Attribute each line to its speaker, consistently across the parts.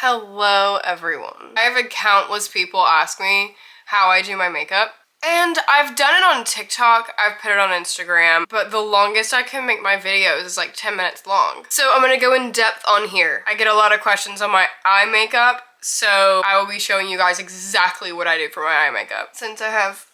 Speaker 1: Hello everyone. I have countless people ask me how I do my makeup. And I've done it on TikTok, I've put it on Instagram, but the longest I can make my videos is like 10 minutes long. So I'm gonna go in depth on here. I get a lot of questions on my eye makeup, so I will be showing you guys exactly what I do for my eye makeup. Since I have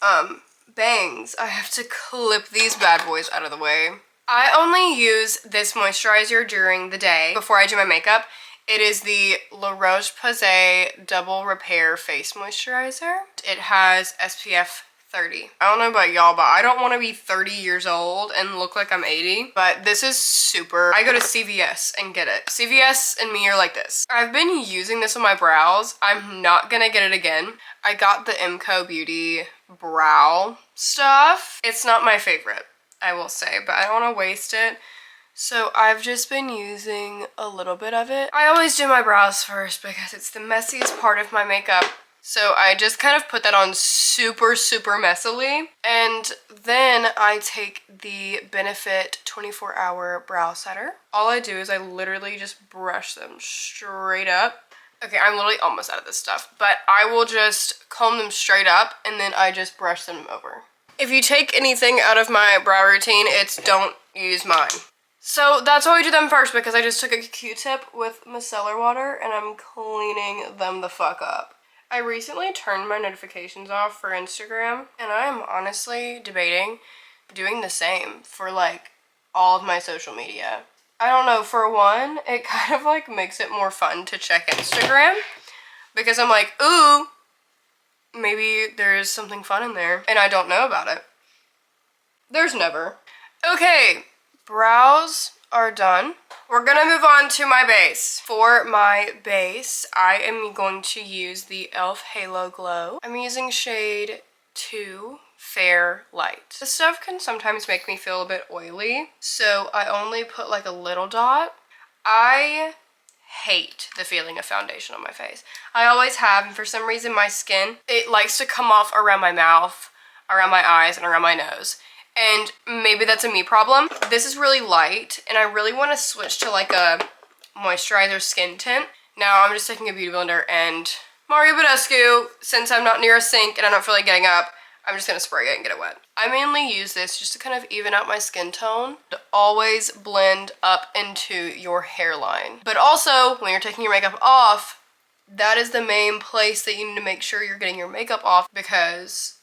Speaker 1: bangs, I have to clip these bad boys out of the way. I only use this moisturizer during the day before I do my makeup. It is the La Roche-Posay Double Repair Face Moisturizer. It has SPF 30. I don't know about y'all, but I don't want to be 30 years old and look like I'm 80. But this is super. I go to CVS and get it. CVS and me are like this. I've been using this on my brows. I'm not gonna get it again. I got the MCO Beauty brow stuff. It's not my favorite, I will say, but I don't want to waste it. So I've just been using a little bit of it. I always do my brows first because it's the messiest part of my makeup. So I just kind of put that on super messily. And then I take the Benefit 24-hour brow setter. All I do is I literally just brush them straight up. Okay, I'm literally almost out of this stuff, but I will just comb them straight up and then I just brush them over. If you take anything out of my brow routine, it's don't use mine. So that's why we do them first, because I just took a Q-tip with micellar water and I'm cleaning them the fuck up. I recently turned my notifications off for Instagram and I'm honestly debating doing the same for like all of my social media. I don't know, for one, it kind of like makes it more fun to check Instagram because I'm like, ooh, maybe there's something fun in there and I don't know about it. There's never. Okay. Brows are done. We're gonna move on to my base. For my base, I am going to use the e.l.f. Halo Glow. I'm using shade 2 Fair Light. This stuff can sometimes make me feel a bit oily, so I only put like a little dot. I hate the feeling of foundation on my face. I always have, and for some reason my skin, it likes to come off around my mouth, around my eyes, and around my nose. And maybe that's a me problem. This is really light, and I really want to switch to like a moisturizer skin tint. Now I'm just taking a beauty blender and Mario Badescu, since I'm not near a sink and I don't feel like getting up, I'm just going to spray it and get it wet. I mainly use this just to kind of even out my skin tone, to always blend up into your hairline. But also, when you're taking your makeup off, that is the main place that you need to make sure you're getting your makeup off, because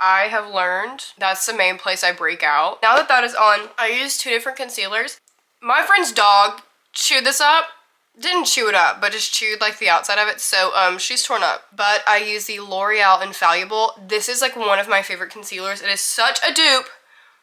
Speaker 1: I have learned that's the main place I break out. Now that that is on, I use 2 different concealers. My friend's dog chewed this up. Didn't chew it up, but just chewed like the outside of it, so she's torn up. But I use the L'Oreal Infallible. This is like one of my favorite concealers. It is such a dupe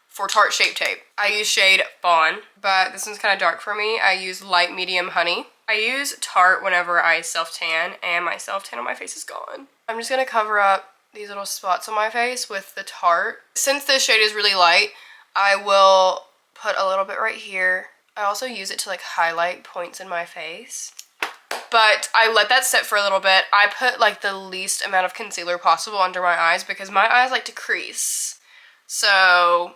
Speaker 1: for Tarte Shape Tape. I use shade Fawn, but this one's kind of dark for me. I use light medium honey. I use Tarte whenever I self-tan, and my self-tan on my face is gone. I'm just gonna cover up these little spots on my face with the Tarte. Since this shade is really light, I will put a little bit right here. I also use it to like highlight points in my face. But I let that sit for a little bit. I put like the least amount of concealer possible under my eyes because my eyes like to crease. So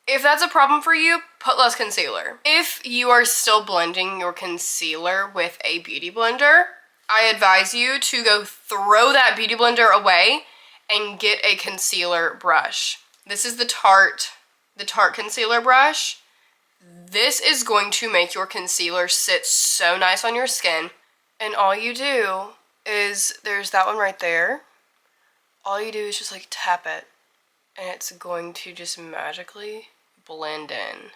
Speaker 1: if that's a problem for you, put less concealer. If you are still blending your concealer with a beauty blender, I advise you to go throw that beauty blender away and get a concealer brush. This is the Tarte concealer brush. This is going to make your concealer sit so nice on your skin. And all you do is, there's that one right there. All you do is just like tap it and it's going to just magically blend in.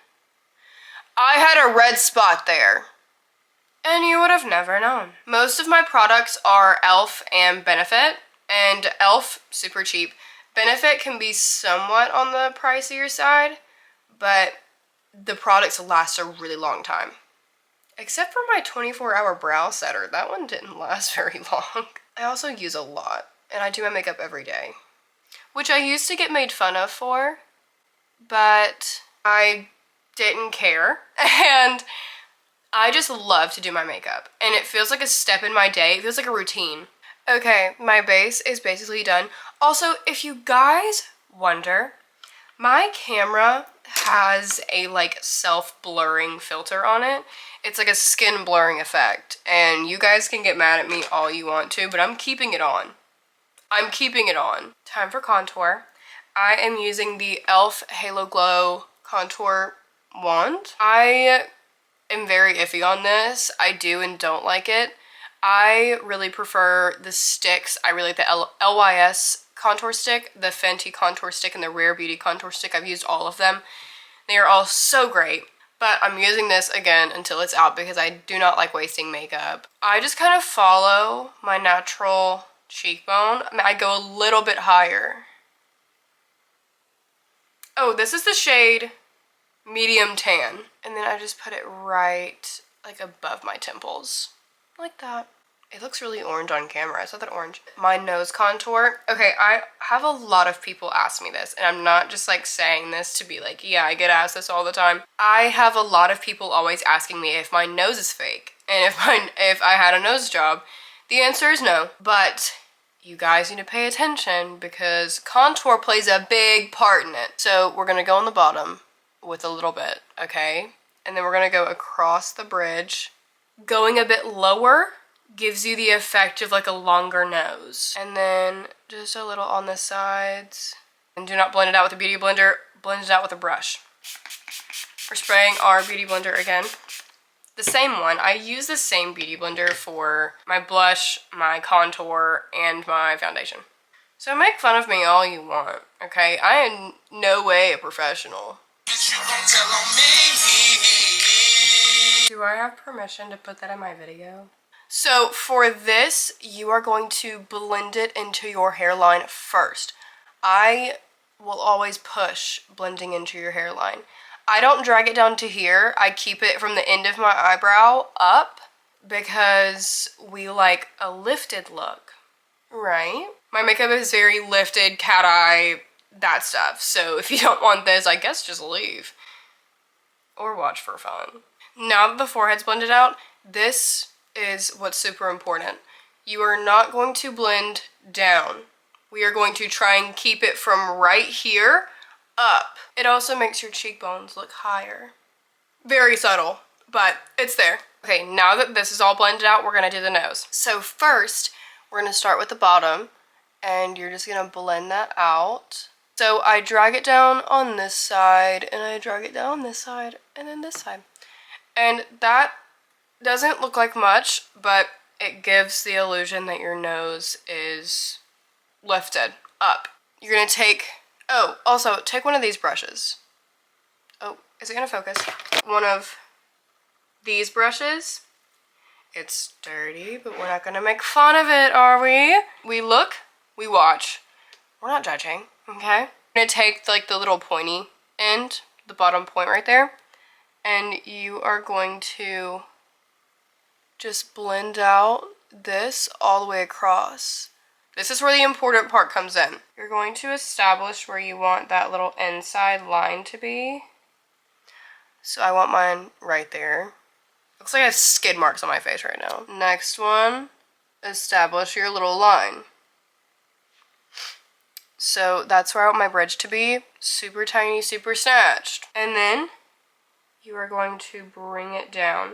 Speaker 1: I had a red spot there and you would have never known. Most of my products are e.l.f. and Benefit. And e.l.f. super cheap. Benefit can be somewhat on the pricier side, but the products last a really long time. Except for my 24-hour brow setter. That one didn't last very long. I also use a lot, and I do my makeup every day, which I used to get made fun of for, but I didn't care. And I just love to do my makeup, and it feels like a step in my day. It feels like a routine. Okay, my base is basically done. Also, if you guys wonder, my camera has a like self-blurring filter on it. It's like a skin blurring effect, and you guys can get mad at me all you want to, but I'm keeping it on. I'm keeping it on. Time for contour. I am using the e.l.f. Halo Glow Contour Wand. I am very iffy on this. I do and don't like it. I really prefer the sticks. I really like the LYS contour stick, the Fenty contour stick, and the Rare Beauty contour stick. I've used all of them. They are all so great. But I'm using this again until it's out because I do not like wasting makeup. I just kind of follow my natural cheekbone. I mean, I go a little bit higher. Oh, this is the shade Medium Tan. And then I just put it right like above my temples. Like that. It looks really orange on camera. I saw that orange. My nose contour. Okay, I have a lot of people ask me this, and I'm not just like saying this to be like, yeah, I get asked this all the time. I have a lot of people always asking me if my nose is fake and if I had a nose job. The answer is no, but you guys need to pay attention because contour plays a big part in it. So we're gonna go on the bottom with a little bit, okay? And then we're gonna go across the bridge. Going a bit lower gives you the effect of like a longer nose. And then just a little on the sides. And do not blend it out with a beauty blender, blend it out with a brush. We're spraying our beauty blender again. The same one. I use the same beauty blender for my blush, my contour, and my foundation. So make fun of me all you want, okay? I am no way a professional. Do I have permission to put that in my video? So for this, you are going to blend it into your hairline first. I will always push blending into your hairline. I don't drag it down to here. I keep it from the end of my eyebrow up because we like a lifted look, right? My makeup is very lifted, cat eye, that stuff. So if you don't want this, I guess just leave or watch for fun. Now that the forehead's blended out, this is what's super important. You are not going to blend down. We are going to try and keep it from right here up. It also makes your cheekbones look higher. Very subtle, but it's there. Okay, now that this is all blended out, we're gonna do the nose. So first, we're gonna start with the bottom, and you're just gonna blend that out. So I drag it down on this side, and I drag it down on this side, and then this side. And that doesn't look like much, but it gives the illusion that your nose is lifted up. You're gonna take, oh, also take one of these brushes. Oh, is it gonna focus? One of these brushes. It's dirty, but we're not gonna make fun of it, are we? We look, we watch. We're not judging, okay? I'm gonna take like the little pointy end, the bottom point right there, and you are going to just blend out this all the way across. This is where the important part comes in. You're going to establish where you want that little inside line to be. So I want mine right there. Looks like I have skid marks on my face right now. Next one, establish your little line. So that's where I want my bridge to be. Super tiny, super snatched. And then you are going to bring it down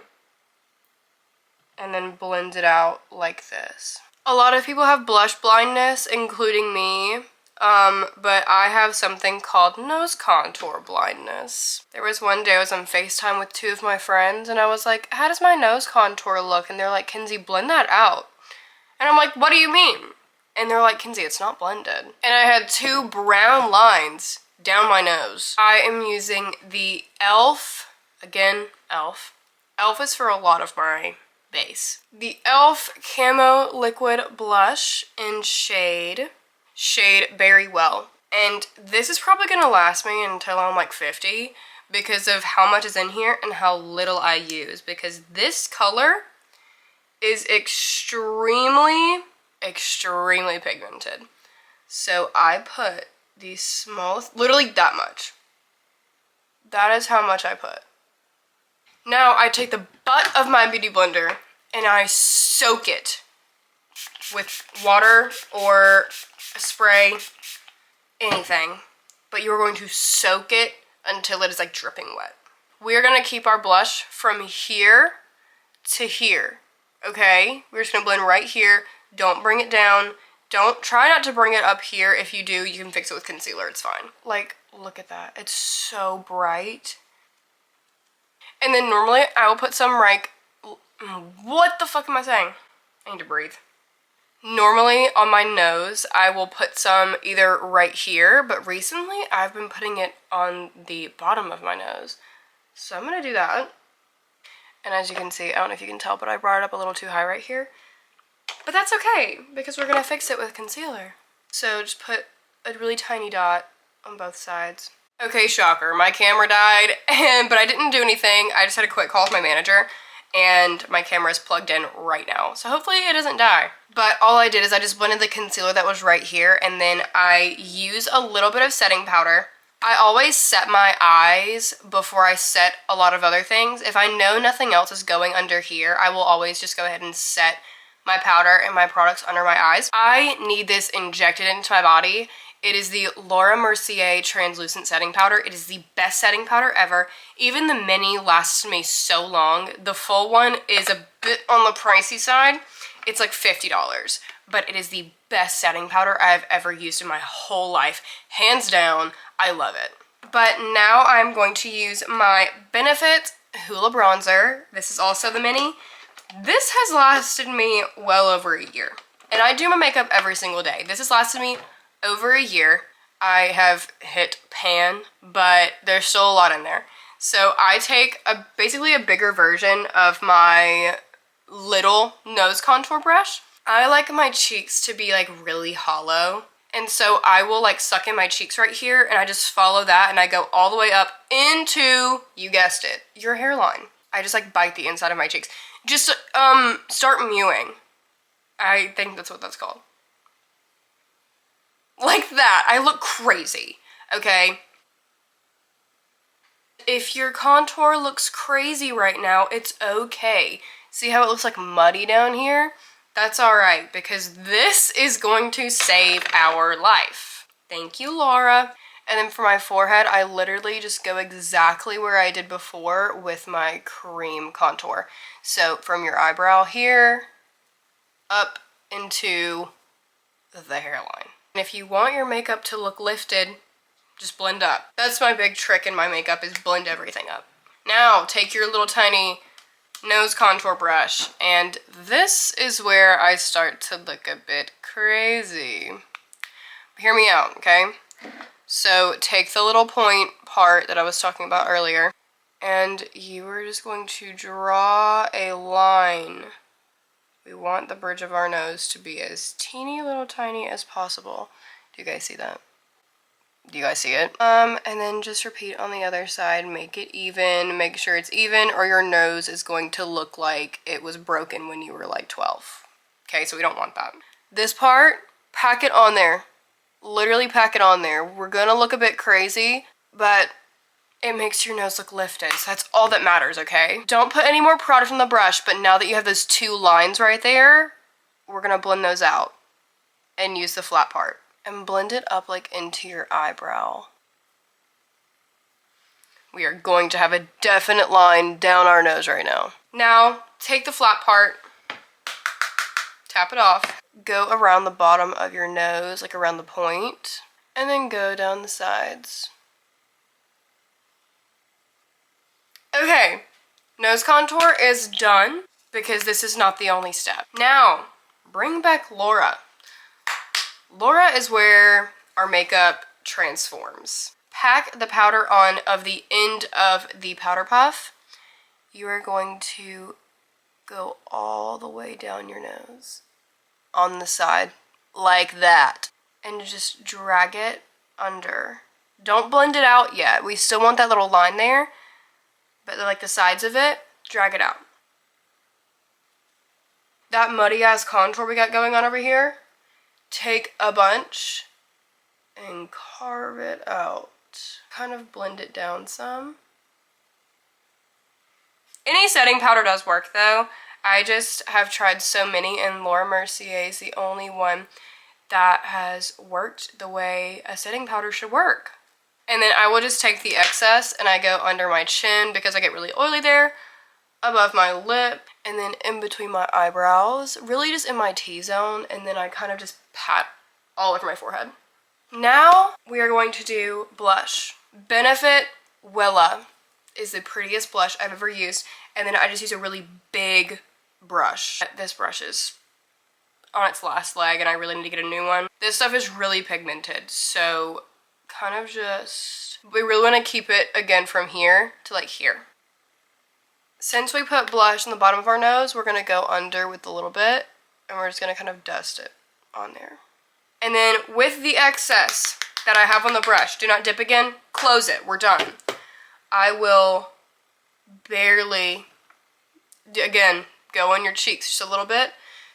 Speaker 1: and then blend it out like this. A lot of people have blush blindness, including me, but I have something called nose contour blindness. There was one day I was on FaceTime with two of my friends, and I was like, how does my nose contour look? And they're like, Kenzie, blend that out. And I'm like, what do you mean? And they're like, Kenzie, it's not blended. And I had two brown lines down my nose. I am using the e.l.f., again, e.l.f. e.l.f. is for a lot of my base. The e.l.f. Camo Liquid Blush in shade Berry Well. And this is probably gonna last me until I'm like 50 because of how much is in here and how little I use, because this color is extremely pigmented. So I put the smallest, literally that much. That is how much I put. Now I take the butt of my beauty blender and I soak it with water or a spray, anything. But you're going to soak it until it is like dripping wet. We're gonna keep our blush from here to here, okay? We're just gonna blend right here. Don't bring it down. Try not to bring it up here. If you do, you can fix it with concealer, it's fine. Like, look at that, it's so bright. And then normally I will put some like, what the fuck am I saying? I need to breathe. Normally on my nose, I will put some either right here, but recently I've been putting it on the bottom of my nose. So I'm gonna do that. And as you can see, I don't know if you can tell, but I brought it up a little too high right here. But that's okay, because we're gonna fix it with concealer. So just put a really tiny dot on both sides. Okay, shocker, my camera died, but I didn't do anything. I just had a quick call with my manager, and my camera is plugged in right now. So hopefully it doesn't die. But all I did is I just blended the concealer that was right here, and then I use a little bit of setting powder. I always set my eyes before I set a lot of other things. If I know nothing else is going under here, I will always just go ahead and set my powder and my products under my eyes. I need this injected into my body. It is the Laura Mercier Translucent Setting Powder. It is the best setting powder ever. Even the mini lasts me so long. The full one is a bit on the pricey side. It's like $50, but it is the best setting powder I've ever used in my whole life. Hands down, I love it. But now I'm going to use my Benefit Hoola Bronzer. This is also the mini. This has lasted me well over a year. And I do my makeup every single day. This has lasted me over a year. I have hit pan, but there's still a lot in there. So I take basically a bigger version of my little nose contour brush. I like my cheeks to be like really hollow. And so I will like suck in my cheeks right here, and I just follow that, and I go all the way up into, you guessed it, your hairline. I just like bite the inside of my cheeks. Just start mewing. I think that's what that's called. Like that. I look crazy, okay? If your contour looks crazy right now, it's okay. See how it looks like muddy down here? That's alright, because this is going to save our life. Thank you, Laura. And then for my forehead, I literally just go exactly where I did before with my cream contour. So from your eyebrow here, up into the hairline. And if you want your makeup to look lifted, just blend up. That's my big trick in my makeup, is blend everything up. Now, take your little tiny nose contour brush, and this is where I start to look a bit crazy. Hear me out, okay? So take the little point part that I was talking about earlier, and you are just going to draw a line. We want the bridge of our nose to be as teeny little tiny as possible. Do you guys see that? Do you guys see it? And then just repeat on the other side. Make it even. Make sure it's even, or your nose is going to look like it was broken when you were like 12. Okay, so we don't want that. This part, pack it on there. Literally pack it on there. We're gonna look a bit crazy, but it makes your nose look lifted. So that's all that matters, okay? Don't put any more product on the brush, but now that you have those two lines right there, we're gonna blend those out and use the flat part. And blend it up like into your eyebrow. We are going to have a definite line down our nose right now. Now, take the flat part, tap it off, go around the bottom of your nose, like around the point, and then go down the sides. Okay, nose contour is done, because this is not the only step. Now, bring back Laura. Laura is where our makeup transforms. Pack the powder on of the end of the powder puff. You are going to go all the way down your nose on the side like that, and just drag it under. Don't blend it out yet. We still want that little line there, but like the sides of it, drag it out. That muddy ass contour we got going on over here, take a bunch and carve it out. Kind of blend it down some. Any setting powder does work though. I just have tried so many, and Laura Mercier is the only one that has worked the way a setting powder should work. And then I will just take the excess and I go under my chin because I get really oily there, above my lip, and then in between my eyebrows, really just in my T-zone, and then I kind of just pat all over my forehead. Now we are going to do blush. Benefit Wella is the prettiest blush I've ever used, and then I just use a really big brush. This brush is on its last leg and I really need to get a new one. This stuff is really pigmented, so kind of just, we really want to keep it again from here to like here. Since we put blush on the bottom of our nose, we're going to go under with a little bit, and we're just going to kind of dust it on there. And then with the excess that I have on the brush, do not dip again, close it, we're done. I will barely, again, go on your cheeks just a little bit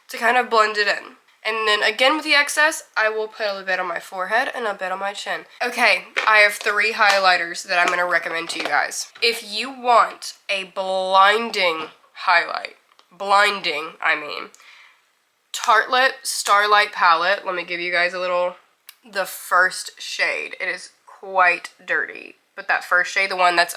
Speaker 1: to kind of blend it in. And then again with the excess, I will put a little bit on my forehead and a bit on my chin. Okay, I have 3 highlighters that I'm going to recommend to you guys. If you want a blinding highlight, blinding, I mean, Tartelette Starlight Palette. Let me give you guys a little, the first shade. It is quite dirty, but that first shade, the one that's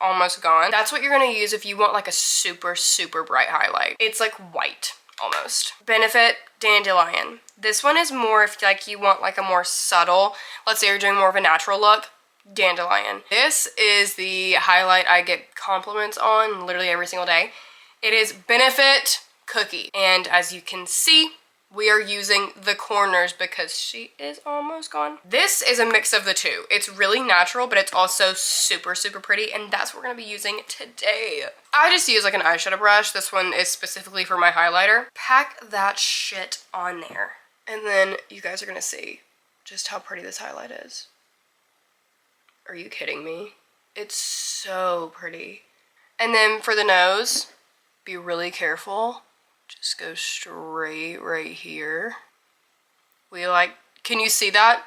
Speaker 1: almost gone, that's what you're going to use if you want like a super, super bright highlight. It's like white. Almost. Benefit Dandelion. This one is more if like you want like a more subtle, let's say you're doing more of a natural look, Dandelion. This is the highlight I get compliments on literally every single day. It is Benefit Cookie. And as you can see, we are using the corners because she is almost gone. This is a mix of the two. It's really natural, but it's also super, super pretty, and that's what we're gonna be using today. I just use like an eyeshadow brush. This one is specifically for my highlighter. Pack that shit on there. And then you guys are gonna see just how pretty this highlight is. Are you kidding me? It's so pretty. And then for the nose, be really careful. Just go straight right here. We like, can you see that?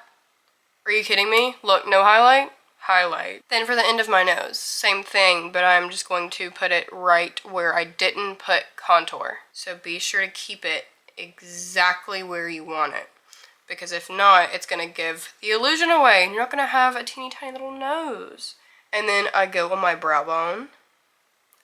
Speaker 1: Are you kidding me? Look, no highlight, highlight. Then for the end of my nose, same thing, but I'm just going to put it right where I didn't put contour. So be sure to keep it exactly where you want it, because if not, it's gonna give the illusion away and you're not gonna have a teeny tiny little nose. And then I go on my brow bone.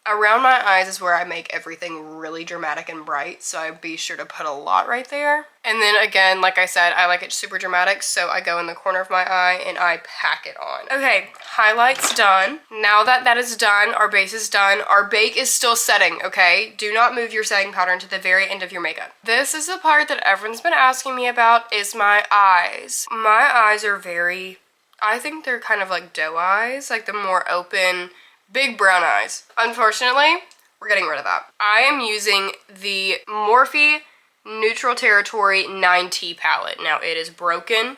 Speaker 1: Around my eyes is where I make everything really dramatic and bright, so I'd be sure to put a lot right there. And then again, like I said, I like it super dramatic, so I go in the corner of my eye and I pack it on. Okay, highlight's done. Now that that is done, our base is done, our bake is still setting, okay? Do not move your setting powder into the very end of your makeup. This is the part that everyone's been asking me about, is my eyes. My eyes are very, I think they're kind of like doe eyes, like the more open, big brown eyes. Unfortunately, we're getting rid of that. I am using the Morphe Neutral Territory 9T palette. Now, it is broken.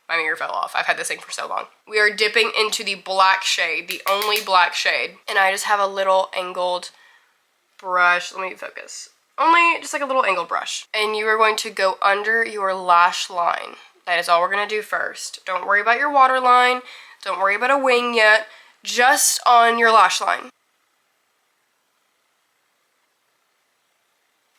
Speaker 1: My mirror fell off. I've had this thing for so long. We are dipping into the black shade, the only black shade. And I just have a little angled brush. Let me focus. Only just like a little angled brush. And you are going to go under your lash line. That is all we're going to do first. Don't worry about your waterline. Don't worry about a wing yet. Just on your lash line.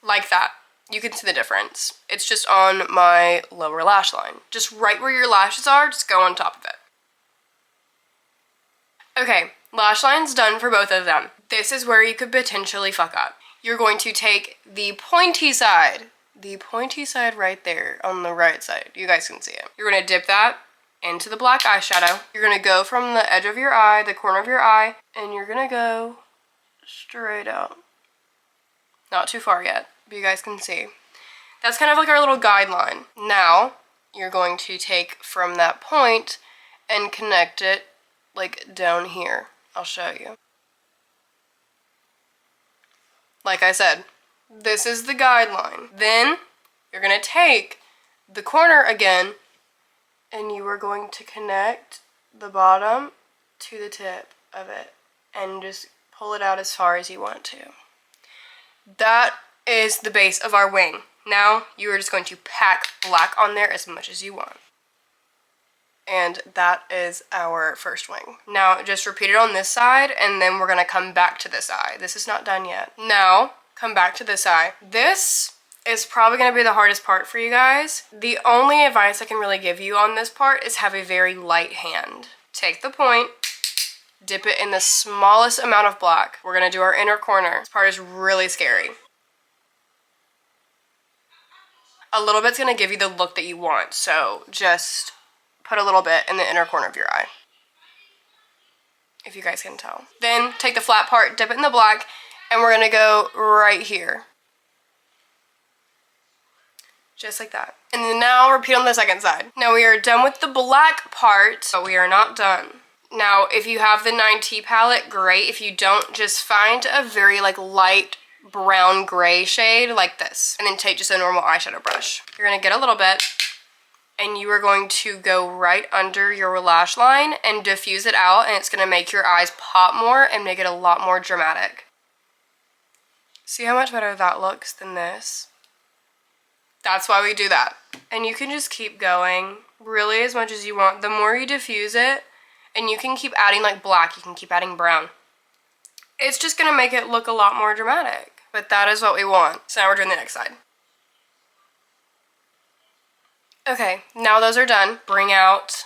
Speaker 1: Like that. You can see the difference. It's just on my lower lash line. Just right where your lashes are, just go on top of it. Okay, lash line's done for both of them. This is where you could potentially fuck up. You're going to take the pointy side right there on the right side. You guys can see it. You're going to dip that into the black eyeshadow. You're going to go from the edge of your eye, the corner of your eye, and you're going to go straight out. Not too far yet, but you guys can see. That's kind of like our little guideline. Now, you're going to take from that point and connect it like down here. I'll show you. Like I said, this is the guideline. Then, you're going to take the corner again, and you are going to connect the bottom to the tip of it and just pull it out as far as you want to. That is the base of our wing. Now you are just going to pack black on there as much as you want. And that is our first wing. Now just repeat it on this side, and then we're going to come back to this eye. This is not done yet. Now come back to this eye. This is probably going to be the hardest part for you guys. The only advice I can really give you on this part is have a very light hand take the point, dip it in the smallest amount of black. We're gonna do our inner corner. This part is really scary. A little bit's gonna give you the look that you want, so just put a little bit in the inner corner of your eye, if you guys can tell. Then take the flat part, dip it in the black, and we're gonna go right here. Just like that. And then now repeat on the second side. Now we are done with the black part, but we are not done. Now, if you have the 9T palette, great. If you don't, just find a very like light brown gray shade like this. And then take just a normal eyeshadow brush. You're gonna get a little bit, and you are going to go right under your lash line and diffuse it out, and it's gonna make your eyes pop more and make it a lot more dramatic. See how much better that looks than this? That's why we do that. And you can just keep going really as much as you want. The more you diffuse it, and you can keep adding like black, you can keep adding brown. It's just gonna make it look a lot more dramatic. But that is what we want. So now we're doing the next side. Okay, now those are done. Bring out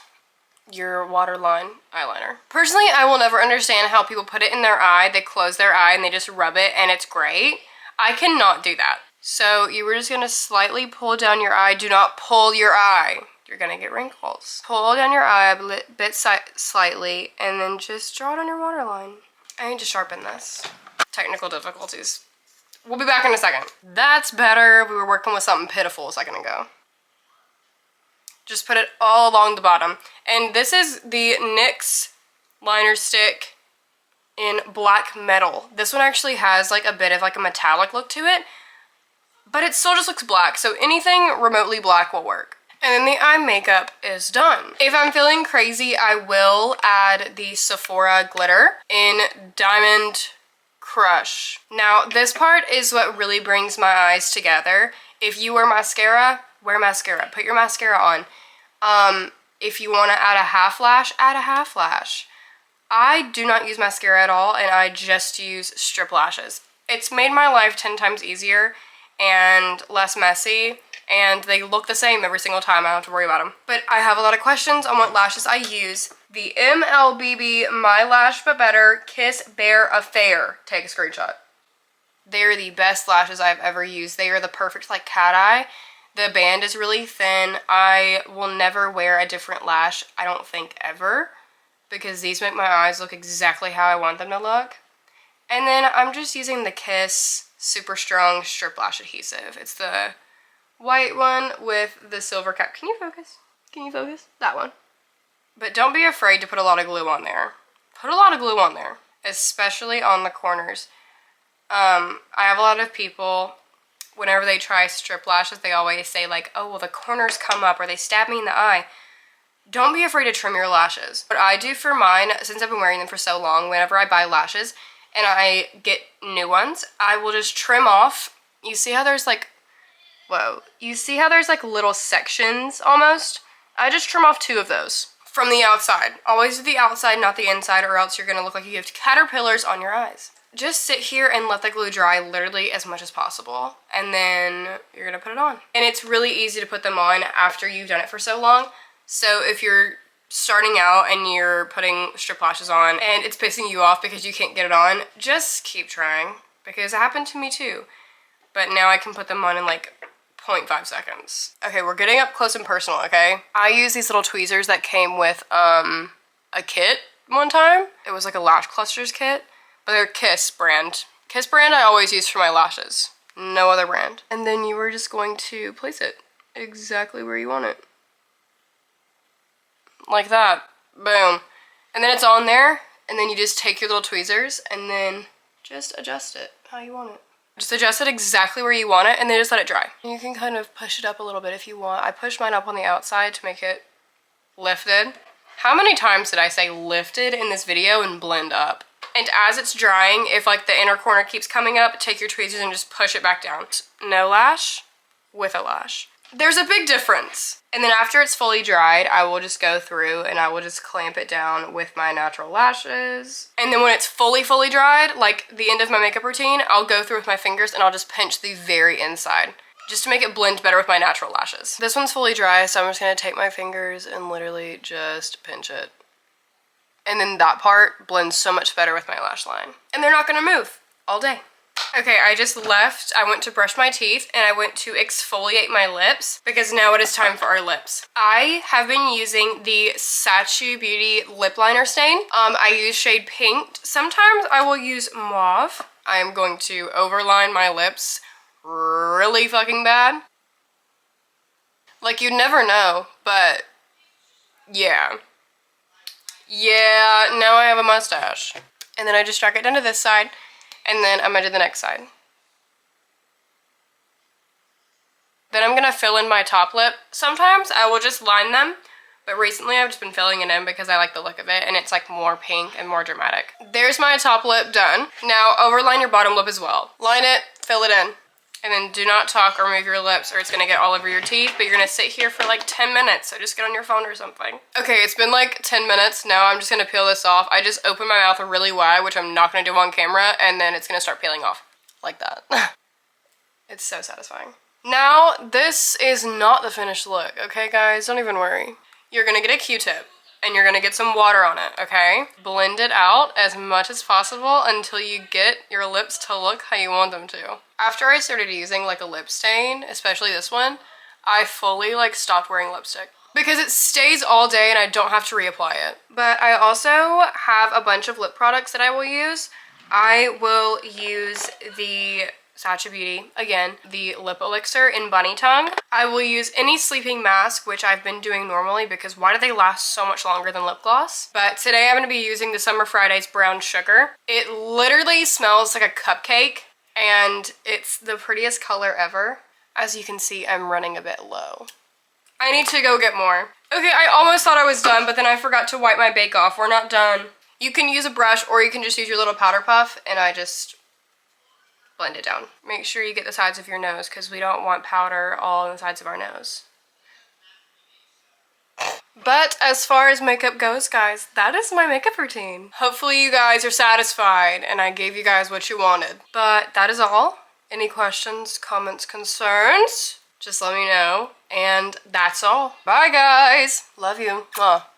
Speaker 1: your waterline eyeliner. Personally, I will never understand how people put it in their eye, they close their eye and they just rub it and it's great. I cannot do that. So you were just gonna slightly pull down your eye. Do not pull your eye. You're gonna get wrinkles. Pull down your eye a bit slightly and then just draw it on your waterline. I need to sharpen this. Technical difficulties. We'll be back in a second. That's better. We were working with something pitiful a second ago. Just put it all along the bottom. And this is the NYX liner stick in black metal. This one actually has like a bit of like a metallic look to it, but it still just looks black. So anything remotely black will work. And then the eye makeup is done. If I'm feeling crazy, I will add the Sephora glitter in Diamond Crush. Now, this part is what really brings my eyes together. If you wear mascara, wear mascara. Put your mascara on. If you want to add a half lash, add a half lash. I do not use mascara at all, and I just use strip lashes. It's made my life 10 times easier and less messy, and they look the same every single time. I don't have to worry about them. But I have a lot of questions on what lashes I use. The MLBB My Lash But Better Kiss Bear Affair. Take a screenshot. They are the best lashes I've ever used. They are the perfect like cat eye. The band is really thin. I will never wear a different lash, I don't think ever, because these make my eyes look exactly how I want them to look. And then I'm just using the Kiss Super Strong Strip Lash Adhesive. It's the white one with the silver cap. Can you focus? Can you focus? That one. But don't be afraid to put a lot of glue on there. Put a lot of glue on there, especially on the corners. I have a lot of people, whenever they try strip lashes, they always say like, oh, well, the corners come up or they stab me in the eye. Don't be afraid to trim your lashes. What I do for mine, since I've been wearing them for so long, whenever I buy lashes and I get new ones, I will just trim off. You see how there's like, whoa, you see how there's like little sections almost? I just trim off 2 of those from the outside. Always do the outside, not the inside, or else you're gonna look like you have caterpillars on your eyes. Just sit here and let the glue dry literally as much as possible, and then you're gonna put it on. And it's really easy to put them on after you've done it for so long. So if you're starting out and you're putting strip lashes on and it's pissing you off because you can't get it on, just keep trying, because it happened to me too. But now I can put them on in like 0.5 seconds. Okay, we're getting up close and personal, okay? I use these little tweezers that came with a kit one time. It was like a lash clusters kit, but they're Kiss brand. Kiss brand I always use for my lashes. No other brand. And then you were just going to place it exactly where you want it. Like that. Boom. And then it's on there, and then you just take your little tweezers and then just adjust it how you want it. Just adjust it exactly where you want it, and then just let it dry. You can kind of push it up a little bit if you want. I push mine up on the outside to make it lifted. How many times did I say lifted in this video and blend up? And as it's drying, if like the inner corner keeps coming up, take your tweezers and just push it back down. No lash, with a lash. There's a big difference. And then after it's fully dried, I will just go through and I will just clamp it down with my natural lashes. And then when it's fully dried, like the end of my makeup routine, I'll go through with my fingers and I'll just pinch the very inside, just to make it blend better with my natural lashes. This one's fully dry, so I'm just gonna take my fingers and literally just pinch it. And then that part blends so much better with my lash line. And they're not gonna move all day. Okay, I just left. I went to brush my teeth and I went to exfoliate my lips because now it is time for our lips. I have been using the Sachi Beauty lip liner stain. I use shade Pink. Sometimes I will use Mauve. I am going to overline my lips really fucking bad. Like, you'd never know, but yeah. Yeah, now I have a mustache. And then I just drag it down to this side, and then I'm gonna do the next side. Then I'm gonna fill in my top lip. Sometimes I will just line them, but recently I've just been filling it in because I like the look of it, and it's like more pink and more dramatic. There's my top lip done. Now overline your bottom lip as well. Line it, fill it in. And then do not talk or move your lips or it's gonna get all over your teeth, but you're gonna sit here for like 10 minutes, so just get on your phone or something. Okay, it's been like 10 minutes. Now I'm just gonna peel this off. I just opened my mouth really wide, which I'm not gonna do on camera, and then it's gonna start peeling off like that. It's so satisfying. Now, this is not the finished look, okay guys? Don't even worry. You're gonna get a Q-tip and you're gonna get some water on it, okay? Blend it out as much as possible until you get your lips to look how you want them to. After I started using like a lip stain, especially this one, I fully like stopped wearing lipstick because it stays all day and I don't have to reapply it. But I also have a bunch of lip products that I will use. I will use the Sacha Beauty, again, the lip elixir in Bunny Tongue. I will use any sleeping mask, which I've been doing normally because why do they last so much longer than lip gloss? But today I'm going to be using the Summer Fridays Brown Sugar. It literally smells like a cupcake and it's the prettiest color ever. As you can see, I'm running a bit low. I need to go get more. Okay, I almost thought I was done, but then I forgot to wipe my bake off. We're not done. You can use a brush or you can just use your little powder puff, and I just blend it down. Make sure you get the sides of your nose because we don't want powder all on the sides of our nose. But as far as makeup goes, guys, that is my makeup routine. Hopefully you guys are satisfied and I gave you guys what you wanted. But that is all. Any questions, comments, concerns? Just let me know. And that's all. Bye, guys. Love you. Mwah.